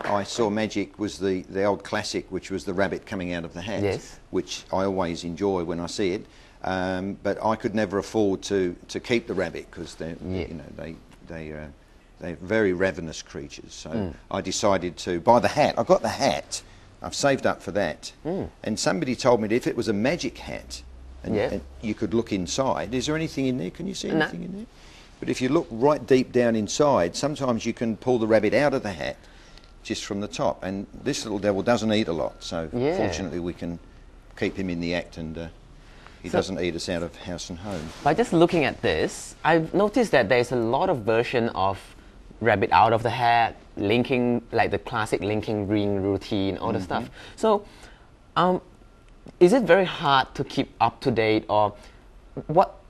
I saw Magic was the old classic, which was the rabbit coming out of the hat, Yes. which I always enjoy when I see it. But I could never afford to keep the rabbit because they're very ravenous creatures. So I decided to buy the hat. I got the hat. I've saved up for that. And somebody told me that if it was a magic hat, and you could look inside. Is there anything in there? Can you see anything in there? But if you look right deep down inside, sometimes you can pull the rabbit out of the hat just from the top. And this little devil doesn't eat a lot, so fortunately we can keep him in the act, and he doesn't eat us out of house and home. By just looking at this, I've noticed that there's a lot of version of rabbit out of the hat, linking, like the classic linking ring routine, all the stuff. So, is it very hard to keep up to date, or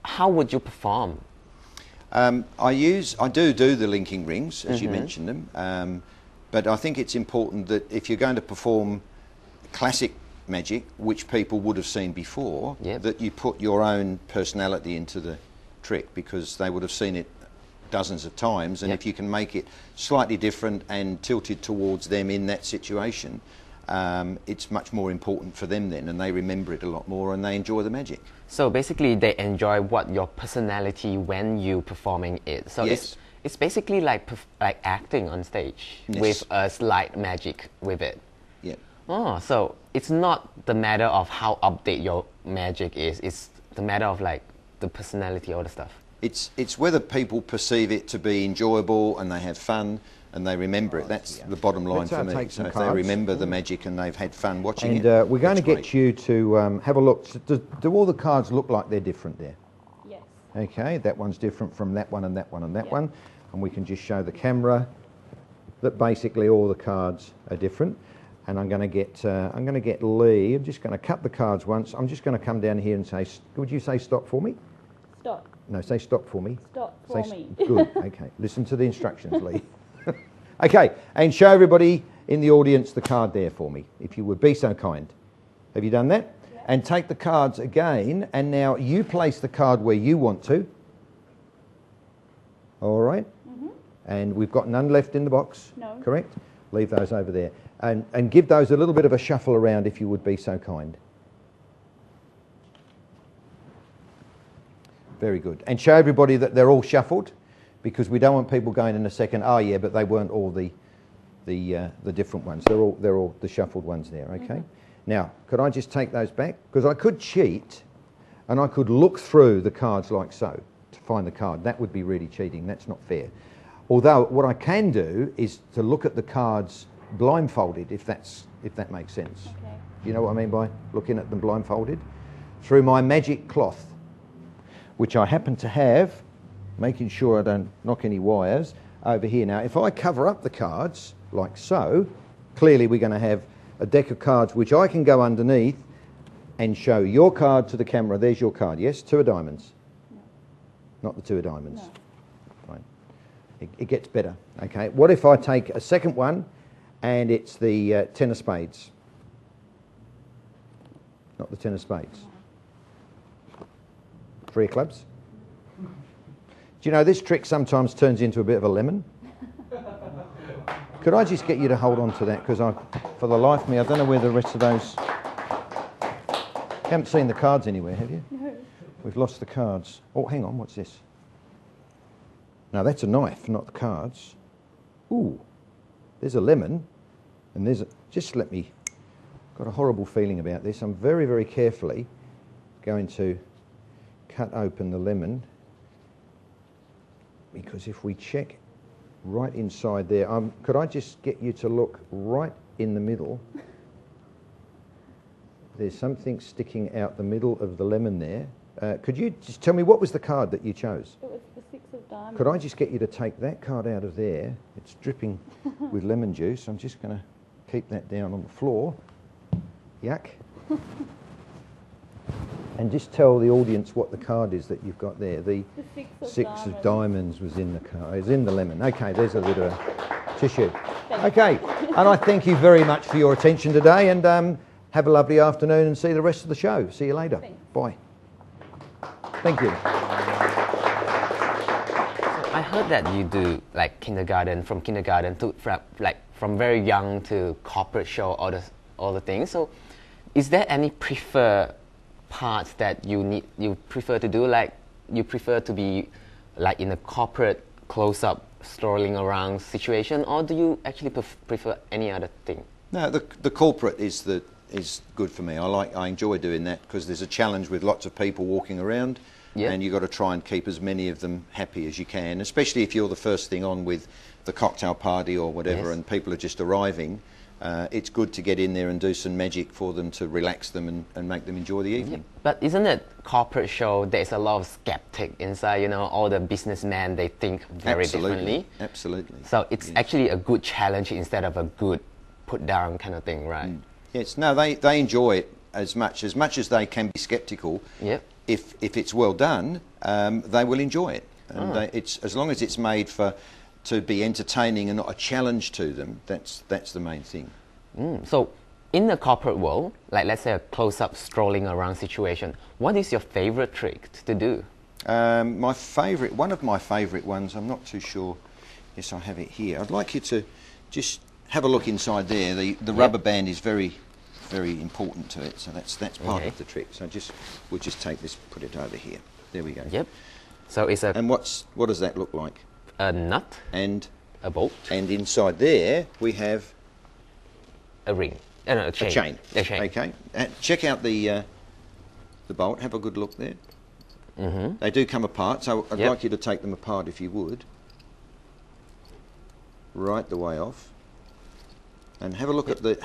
how would you perform? I do the linking rings, as you mentioned them, but I think it's important that if you're going to perform classic magic, which people would have seen before, that you put your own personality into the trick, because they would have seen it dozens of times, and if you can make it slightly different and tilted towards them in that situation, it's much more important for them then, and they remember it a lot more and they enjoy the magic. So basically they enjoy what your personality when you performing it. So it's basically like acting on stage with a slight magic with it. Yeah. Oh, so it's not the matter of how update your magic is, it's the matter of like the personality, all the stuff. It's whether people perceive it to be enjoyable and they have fun and they remember it. That's the bottom line for me. So if they remember the magic and they've had fun watching it. And we're going to get you to have a look. So do all the cards look like they're different there? Yes. Okay, that one's different from that one and that one and that one. And we can just show the camera that basically all the cards are different. And I'm going to get Lee. I'm just going to cut the cards once. I'm just going to come down here and say, would you say stop for me? Stop. No, say stop for me. Stop for me. Good. Okay. Listen to the instructions, Lee. Okay, and show everybody in the audience the card there for me, if you would be so kind. Have you done that? Yeah. And take the cards again, and now you place the card where you want to. All right? And we've got none left in the box. No. Correct? Leave those over there. And give those a little bit of a shuffle around, if you would be so kind. Very good. And show everybody that they're all shuffled, because we don't want people going in a second, oh yeah, but they weren't all the different ones. They're all the shuffled ones there, okay? Now, could I just take those back? Because I could cheat and I could look through the cards like so to find the card. That would be really cheating. That's not fair. Although what I can do is to look at the cards blindfolded, if that makes sense. Okay. You know what I mean by looking at them blindfolded? Through my magic cloth, which I happen to have, making sure I don't knock any wires, over here. Now, if I cover up the cards, like so, clearly we're going to have a deck of cards which I can go underneath and show your card to the camera. There's your card, yes? 2 of diamonds. No. Not the 2 of diamonds. No. Fine. It gets better, okay? What if I take a second one and it's the 10 of spades? Not the 10 of spades. 3 of clubs. Do you know this trick sometimes turns into a bit of a lemon? Could I just get you to hold on to that, because for the life of me, I don't know where the rest of those... You haven't seen the cards anywhere, have you? No. We've lost the cards. Oh, hang on, what's this? No, that's a knife, not the cards. Ooh, there's a lemon, and there's a... Just let me... Got a horrible feeling about this. I'm very, very carefully going to cut open the lemon, because if we check right inside there, could I just get you to look right in the middle? There's something sticking out the middle of the lemon there. Could you just tell me what was the card that you chose? It was the 6 of diamonds. Could I just get you to take that card out of there? It's dripping with lemon juice. I'm just going to keep that down on the floor. Yuck. And just tell the audience what the card is that you've got there. The 6 of diamonds was in the card. It's in the lemon. Okay, there's a bit of tissue. Okay, and I thank you very much for your attention today, and have a lovely afternoon and see the rest of the show. See you later. Thanks. Bye. Thank you. I heard that you do like kindergarten, from kindergarten to from very young to corporate show, all the things. So, is there any preferred parts that you prefer to do? Like you prefer to be like in a corporate close-up strolling around situation, or do you actually prefer any other thing? No, the corporate is good for me. I enjoy doing that because there's a challenge with lots of people walking around, and you've got to try and keep as many of them happy as you can, especially if you're the first thing on with the cocktail party or whatever, and people are just arriving. It's good to get in there and do some magic for them to relax them and make them enjoy the evening. But isn't it corporate show, there's a lot of skeptic inside, you know, all the businessmen, they think very differently. Absolutely. So it's actually a good challenge instead of a good put down kind of thing, right? Yes, no, they enjoy it as much as they can be skeptical. If it's well done, they will enjoy it. And it's as long as it's made to be entertaining and not a challenge to them, that's the main thing. So in the corporate world, like let's say a close-up strolling around situation, what is your favorite trick to do? One of my favourite ones, I'm not too sure, yes I have it here. I'd like you to just have a look inside there. The rubber band is very, very important to it, so that's part of the trick. So we'll just take this, put it over here. There we go. So it's a... And what does that look like? A nut and a bolt, and inside there we have a ring, a chain. A chain. Okay. Check out the bolt. Have a good look there. They do come apart, so I'd like you to take them apart if you would. Right the way off, and have a look at the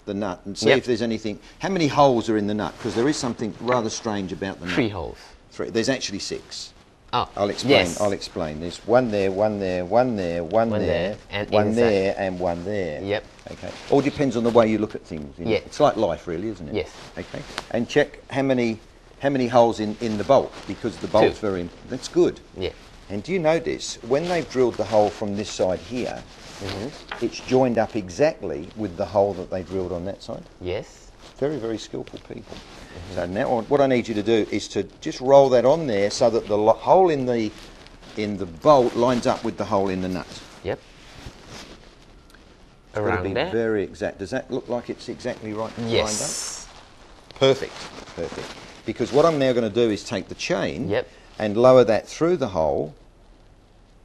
nut and see if there's anything. How many holes are in the nut? Because there is something rather strange about the nut. 3 holes. 3. There's actually 6. Oh, I'll explain. There's one there, one there, one there, one there, and one there, and one there. Okay. All depends on the way you look at things. You know? It's like life, really, isn't it? Yes. Okay. And check how many holes in the bolt, because the bolt's 2. That's good. Yeah. And do you notice when they've drilled the hole from this side here, it's joined up exactly with the hole that they drilled on that side? Yes. Very, very skillful people. So now what I need you to do is to just roll that on there so that the hole in the bolt lines up with the hole in the nut. Yep. It's got to be very exact. Does that look like it's exactly right? Yes. Lined up? Perfect. Because what I'm now going to do is take the chain and lower that through the hole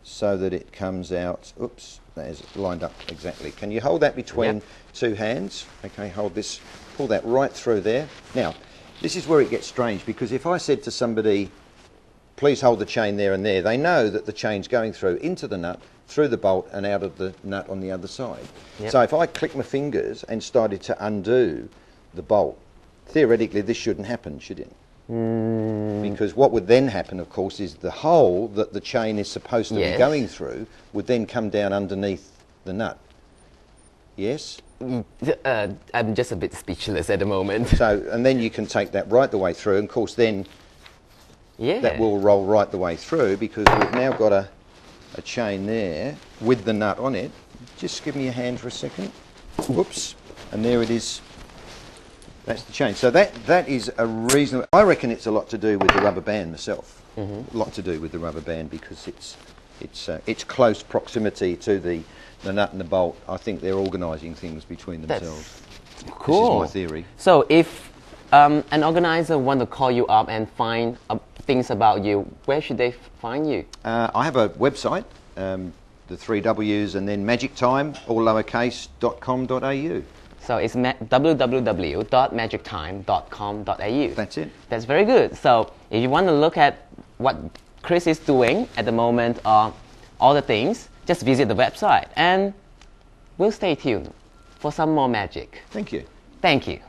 so that it comes out. Oops, that is lined up exactly. Can you hold that between 2 hands? Okay, hold this, pull that right through there. Now, this is where it gets strange, because if I said to somebody, please hold the chain there and there, they know that the chain's going through into the nut, through the bolt and out of the nut on the other side. So if I click my fingers and started to undo the bolt, theoretically this shouldn't happen, should it? Because what would then happen, of course, is the hole that the chain is supposed to be going through would then come down underneath the nut. Yes? I'm just a bit speechless at the moment. So, and then you can take that right the way through, and of course then that will roll right the way through, because we've now got a chain there with the nut on it. Just give me a hand for a second. Whoops. And there it is. That's the chain. So that is a reasonable... I reckon it's a lot to do with the rubber band myself. A lot to do with the rubber band, because it's close proximity to the nut and the bolt. I think they're organising things between themselves. That's cool. This is my theory. So if an organizer want to call you up and find things about you, where should they find you? I have a website, the 3 W's and then MagicTime, all lowercase, .com.au. So it's www.magictime.com.au. That's it. That's very good. So if you want to look at what Chris is doing at the moment, all the things, just visit the website, and we'll stay tuned for some more magic. Thank you. Thank you.